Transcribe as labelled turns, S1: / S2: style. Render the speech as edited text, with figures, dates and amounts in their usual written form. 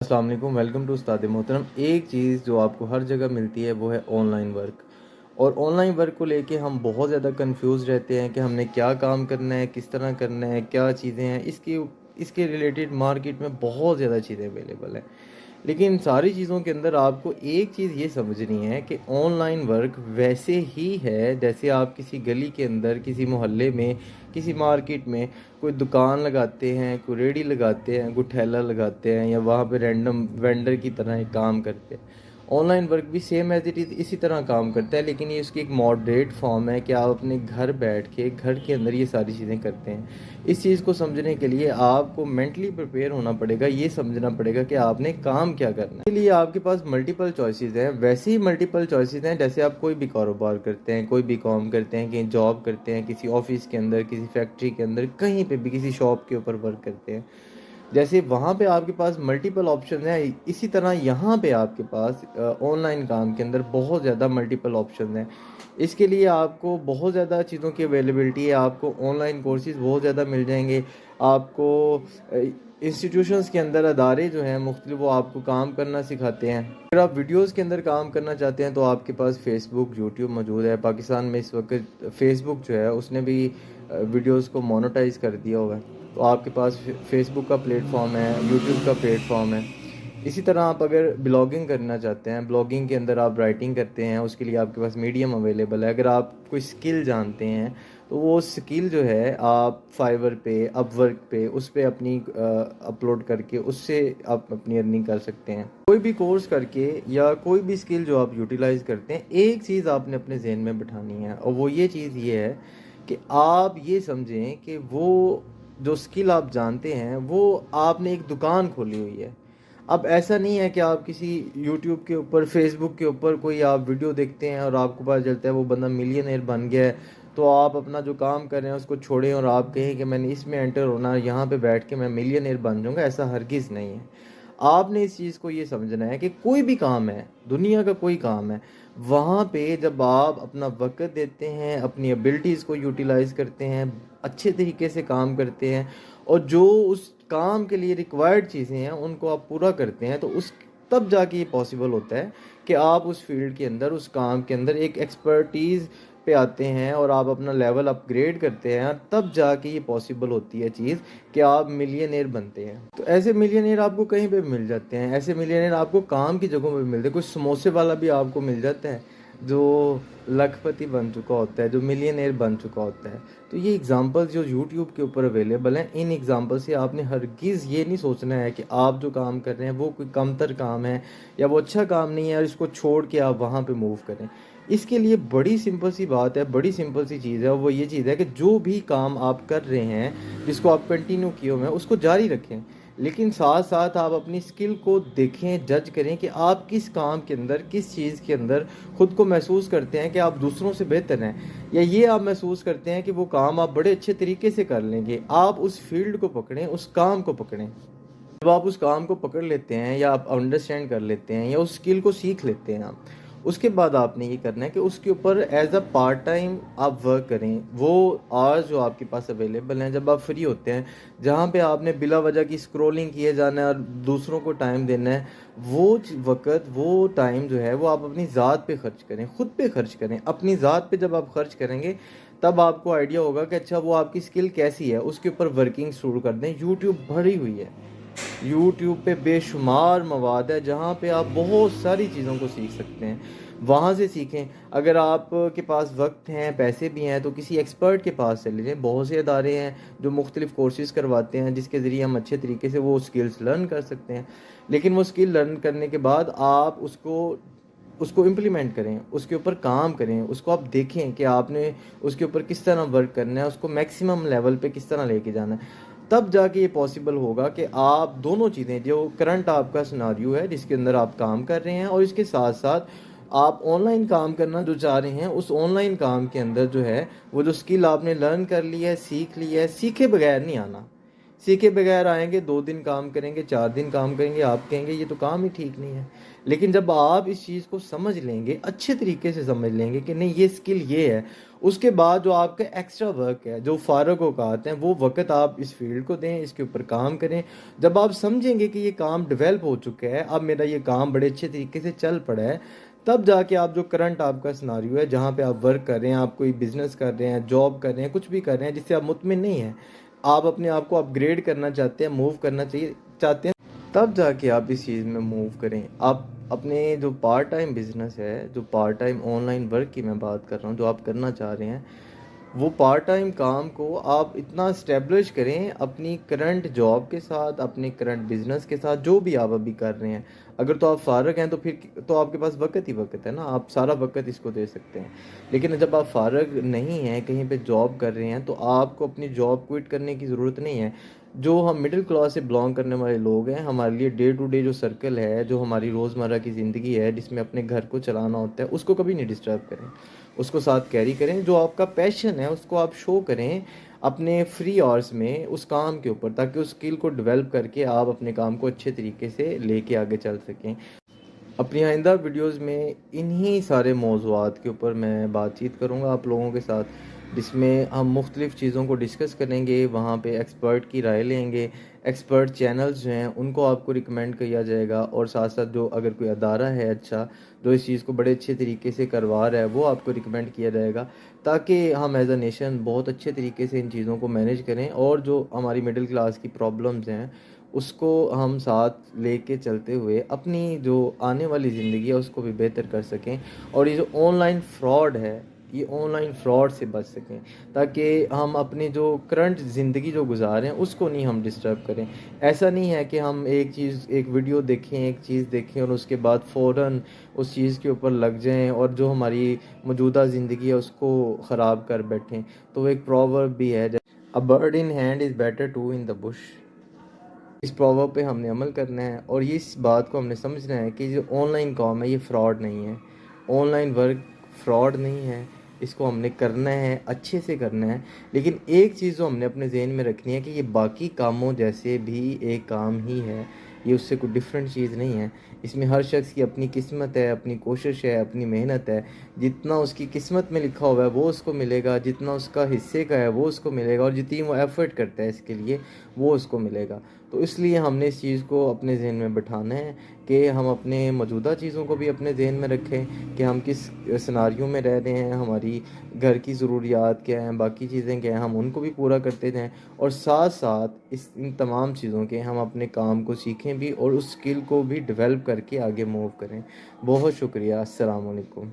S1: अस्सलाम वालेकुम, welcome to उस्ताद मोहतरम। एक चीज़ जो आपको हर जगह मिलती है वो है ऑनलाइन वर्क। और ऑनलाइन वर्क को लेके हम बहुत ज़्यादा कंफ्यूज रहते हैं कि हमने क्या काम करना है, किस तरह करना है, क्या चीज़ें हैं। इसके रिलेटेड मार्केट में बहुत ज़्यादा चीज़ें अवेलेबल हैं। लेकिन सारी चीज़ों के अंदर आपको एक चीज़ ये समझनी है कि ऑनलाइन वर्क वैसे ही है जैसे आप किसी गली के अंदर, किसी मोहल्ले में, किसी मार्केट में कोई दुकान लगाते हैं, कोई रेडी लगाते हैं, कोई ठेला लगाते हैं या वहाँ पे रैंडम वेंडर की तरह एक काम करते हैं। ऑनलाइन वर्क भी सेम एज इट इज़ इसी तरह काम करता है, लेकिन ये इसकी एक मॉडरेट फॉर्म है कि आप अपने घर बैठ के घर के अंदर ये सारी चीज़ें करते हैं। इस चीज़ को समझने के लिए आपको मेंटली प्रिपेयर होना पड़ेगा, ये समझना पड़ेगा कि आपने काम क्या करना है। इसके लिए आपके पास मल्टीपल चॉइसेस हैं। वैसे ही मल्टीपल चॉइसेस हैं जैसे आप कोई भी कारोबार करते हैं, कोई भी काम करते हैं, कहीं जॉब करते हैं, किसी ऑफिस के अंदर, किसी फैक्ट्री के अंदर, कहीं पे भी किसी शॉप के ऊपर वर्क करते हैं। जैसे वहाँ पे आपके पास मल्टीपल ऑप्शन है, इसी तरह यहाँ पे आपके पास ऑनलाइन काम के अंदर बहुत ज़्यादा मल्टीपल ऑप्शन हैं। इसके लिए आपको बहुत ज़्यादा चीज़ों की अवेलेबिलिटी है। आपको ऑनलाइन कोर्सेज बहुत ज़्यादा मिल जाएंगे। आपको इंस्टीट्यूशंस के अंदर अदारे जो हैं मुख्तलिफ, वो आपको काम करना सिखाते हैं। अगर आप वीडियोस के अंदर काम करना चाहते हैं तो आपके पास फेसबुक, यूट्यूब मौजूद है। पाकिस्तान में इस वक्त फेसबुक जो है उसने भी वीडियोस को मोनेटाइज कर दिया हुआ है। तो आपके पास फेसबुक का प्लेटफॉर्म है, यूट्यूब का प्लेटफॉर्म है। इसी तरह आप अगर ब्लॉगिंग करना चाहते हैं, ब्लॉगिंग के अंदर आप राइटिंग करते हैं, उसके लिए आपके पास मीडियम अवेलेबल है। अगर आप कोई स्किल जानते हैं तो वो स्किल जो है आप फाइवर पे, अपवर्क पे, उस पे अपनी अपलोड करके उससे आप अपनी अर्निंग कर सकते हैं। कोई भी कोर्स करके या कोई भी स्किल जो आप यूटिलाइज करते हैं, एक चीज़ आपने अपने जहन में बिठानी है, और वो ये चीज़ ये है कि आप ये समझें कि वो जो स्किल आप जानते हैं वो आपने एक दुकान खोली हुई है। अब ऐसा नहीं है कि आप किसी यूट्यूब के ऊपर, फेसबुक के ऊपर कोई आप वीडियो देखते हैं और आपको पता चलता है वो बंदा मिलियनेयर बन गया है, तो आप अपना जो काम कर रहे हैं उसको छोड़ें और आप कहें कि मैंने इसमें एंटर होना है, यहाँ पे बैठ के मैं मिलियनेयर बन जाऊँगा। ऐसा हरगिज़ नहीं है। आपने इस चीज़ को ये समझना है कि कोई भी काम है, दुनिया का कोई काम है, वहाँ पे जब आप अपना वक्त देते हैं, अपनी एबिलिटीज़ को यूटिलाइज़ करते हैं, अच्छे तरीके से काम करते हैं, और जो उस काम के लिए रिक्वायर्ड चीज़ें हैं उनको आप पूरा करते हैं, तो उस तब जाके ये पॉसिबल होता है कि आप उस फील्ड के अंदर, उस काम के अंदर एक एक्सपर्टीज़ पे आते हैं और आप अपना लेवल अपग्रेड करते हैं। तब जाके ये पॉसिबल होती है चीज़ कि आप मिलियनेयर बनते हैं। तो ऐसे मिलियनेयर आपको कहीं पे मिल जाते हैं, ऐसे मिलियनेयर आपको काम की जगहों पे मिलते हैं। कुछ समोसे वाला भी आपको मिल जाता है जो लखपति बन चुका होता है, जो मिलियनेयर बन चुका होता है। तो ये एग्जांपल जो यूट्यूब के ऊपर अवेलेबल हैं, इन एग्जांपल से आपने हरगिज़ ये नहीं सोचना है कि आप जो काम कर रहे हैं वो कोई कमतर काम है या वो अच्छा काम नहीं है और इसको छोड़ के आप वहाँ पे मूव करें। इसके लिए बड़ी सिंपल सी बात है, बड़ी सिंपल सी चीज़ है, और वो ये चीज़ है कि जो भी काम आप कर रहे हैं, जिसको आप कंटिन्यू किए हुए हैं, उसको जारी रखें। लेकिन साथ साथ आप अपनी स्किल को देखें, जज करें कि आप किस काम के अंदर, किस चीज़ के अंदर ख़ुद को महसूस करते हैं कि आप दूसरों से बेहतर हैं, या ये आप महसूस करते हैं कि वो काम आप बड़े अच्छे तरीके से कर लेंगे। आप उस फील्ड को पकड़ें, उस काम को पकड़ें। जब आप उस काम को पकड़ लेते हैं या आप अंडरस्टैंड कर लेते हैं या उस स्किल को सीख लेते हैं आप, उसके बाद आपने ये करना है कि उसके ऊपर एज अ पार्ट टाइम आप वर्क करें। वो आवर्स जो आपके पास अवेलेबल हैं, जब आप फ्री होते हैं, जहाँ पे आपने बिला वजह की स्क्रॉलिंग किए जाना है और दूसरों को टाइम देना है, वो वक्त, वो टाइम जो है वो आप अपनी ज़ात पे खर्च करें, ख़ुद पे खर्च करें। अपनी ज़ात पे जब आप खर्च करेंगे तब आपको आइडिया होगा कि अच्छा वो आपकी स्किल कैसी है, उसके ऊपर वर्किंग शुरू कर दें। यूट्यूब भरी हुई है, यूट्यूब पे बेशुमार मवाद है जहाँ पे आप बहुत सारी चीज़ों को सीख सकते हैं। वहाँ से सीखें। अगर आपके पास वक्त हैं, पैसे भी हैं, तो किसी एक्सपर्ट के पास चले जाएं। बहुत से अदारे हैं जो मुख्तलिफ़ कोर्सेज़ करवाते हैं जिसके ज़रिए हम अच्छे तरीके से वो स्किल्स लर्न कर सकते हैं। लेकिन वो स्किल लर्न करने के बाद आप उसको उसको इम्प्लीमेंट करें, उसके ऊपर काम करें, उसको आप देखें कि आपने उसके ऊपर किस तरह वर्क करना है, उसको मैक्सिमम लेवल पे किस तरह लेके जाना है। तब जाके ये पॉसिबल होगा कि आप दोनों चीज़ें, जो करंट आपका सिनारियो है जिसके अंदर आप काम कर रहे हैं, और इसके साथ साथ आप ऑनलाइन काम करना जो चाह रहे हैं, उस ऑनलाइन काम के अंदर जो है वो जो स्किल आपने लर्न कर ली है, सीख ली है, सीखे बगैर नहीं आना। سیکھے بغیر آئیں گے، 2 دن کام کریں گے، 4 دن کام کریں گے، آپ کہیں گے یہ تو کام ہی ٹھیک نہیں ہے۔ لیکن جب آپ اس چیز کو سمجھ لیں گے، اچھے طریقے سے سمجھ لیں گے کہ نہیں یہ اسکل یہ ہے، اس کے بعد جو آپ کا ایکسٹرا ورک ہے، جو فارغ اوقات ہیں، وہ وقت آپ اس فیلڈ کو دیں، اس کے اوپر کام کریں۔ جب آپ سمجھیں گے کہ یہ کام ڈیولپ ہو چکا ہے، اب میرا یہ کام بڑے اچھے طریقے سے چل پڑا ہے، تب جا کے آپ جو کرنٹ آپ کا سناریو ہے، جہاں پہ آپ ورک کر رہے ہیں، آپ کوئی بزنس کر رہے ہیں، جاب کر رہے ہیں، کچھ بھی کر رہے ہیں جس سے آپ مطمئن نہیں ہیں، آپ اپنے آپ کو اپ گریڈ کرنا چاہتے ہیں، موو کرنا چاہتے ہیں، تب جا کے آپ اس چیز میں موو کریں۔ آپ اپنے جو پارٹ ٹائم بزنس ہے، جو part time on line work کی میں بات کر رہا ہوں، جو آپ کرنا چاہ رہے ہیں، وہ پارٹ ٹائم کام کو آپ اتنا اسٹیبلش کریں اپنی کرنٹ جاب کے ساتھ، اپنے کرنٹ بزنس کے ساتھ، جو بھی آپ ابھی کر رہے ہیں۔ اگر تو آپ فارغ ہیں تو پھر تو آپ کے پاس وقت ہی وقت ہے نا، آپ سارا وقت اس کو دے سکتے ہیں۔ لیکن جب آپ فارغ نہیں ہیں، کہیں پہ جاب کر رہے ہیں، تو آپ کو اپنی جاب کوئٹ کرنے کی ضرورت نہیں ہے۔ جو ہم مڈل کلاس سے بلانگ کرنے والے لوگ ہیں، ہمارے لیے ڈے ٹو ڈے جو سرکل ہے، جو ہماری روزمرہ کی زندگی ہے، جس میں اپنے گھر کو چلانا ہوتا ہے، اس کو کبھی نہیں ڈسٹرب کریں، اس کو ساتھ کیری کریں۔ جو آپ کا پیشن ہے اس کو آپ شو کریں اپنے فری آورس میں اس کام کے اوپر، تاکہ اس اسکل کو ڈیولپ کر کے آپ اپنے کام کو اچھے طریقے سے لے کے آگے چل سکیں۔ اپنی آئندہ ویڈیوز میں انہی سارے موضوعات کے اوپر میں بات چیت کروں گا آپ لوگوں کے ساتھ، جس میں ہم مختلف چیزوں کو ڈسکس کریں گے، وہاں پہ ایکسپرٹ کی رائے لیں گے، ایکسپرٹ چینلز جو ہیں ان کو آپ کو ریکمینڈ کیا جائے گا، اور ساتھ ساتھ جو اگر کوئی ادارہ ہے اچھا جو اس چیز کو بڑے اچھے طریقے سے کروا رہا ہے، وہ آپ کو ریکمینڈ کیا جائے گا، تاکہ ہم ایز اے نیشن بہت اچھے طریقے سے ان چیزوں کو مینیج کریں، اور جو ہماری مڈل کلاس کی پرابلمز ہیں اس کو ہم ساتھ لے کے چلتے ہوئے اپنی جو آنے والی زندگی ہے اس کو بھی بہتر کر سکیں، اور یہ جو آن لائن فراڈ ہے، یہ آن لائن فراڈ سے بچ سکیں، تاکہ ہم اپنی جو کرنٹ زندگی جو گزار رہے ہیں اس کو نہیں ہم ڈسٹرب کریں۔ ایسا نہیں ہے کہ ہم ایک ویڈیو دیکھیں، ایک چیز دیکھیں اور اس کے بعد فوراً اس چیز کے اوپر لگ جائیں، اور جو ہماری موجودہ زندگی ہے اس کو خراب کر بیٹھیں۔ تو ایک پروورب بھی ہے، A bird in hand is better two in the bush۔ اس پروورب پہ ہم نے عمل کرنا ہے، اور یہ اس بات کو ہم نے سمجھنا ہے کہ جو آن لائن کام ہے یہ فراڈ نہیں ہے، آن لائن ورک فراڈ نہیں ہے، اس کو ہم نے کرنا ہے، اچھے سے کرنا ہے۔ لیکن ایک چیز جو ہم نے اپنے ذہن میں رکھنی ہے کہ یہ باقی کاموں جیسے بھی ایک کام ہی ہے، یہ اس سے کوئی ڈفرینٹ چیز نہیں ہے۔ اس میں ہر شخص کی اپنی قسمت ہے، اپنی کوشش ہے، اپنی محنت ہے، جتنا اس کی قسمت میں لکھا ہوا ہے وہ اس کو ملے گا، جتنا اس کا حصے کا ہے وہ اس کو ملے گا، اور جتنی وہ ایفرٹ کرتا ہے اس کے لیے وہ اس کو ملے گا۔ تو اس لیے ہم نے اس چیز کو اپنے ذہن میں بٹھانا ہے کہ ہم اپنے موجودہ چیزوں کو بھی اپنے ذہن میں رکھیں کہ ہم کس سناریوں میں رہ رہے ہیں، ہماری گھر کی ضروریات کیا ہیں، باقی چیزیں کیا ہیں، ہم ان کو بھی پورا کرتے جائیں، اور ساتھ ساتھ ان تمام چیزوں کے ہم اپنے کام کو سیکھیں بھی، اور اس اسکل کو بھی ڈیولپ کر کے آگے موو کریں۔ بہت شکریہ، السلام علیکم۔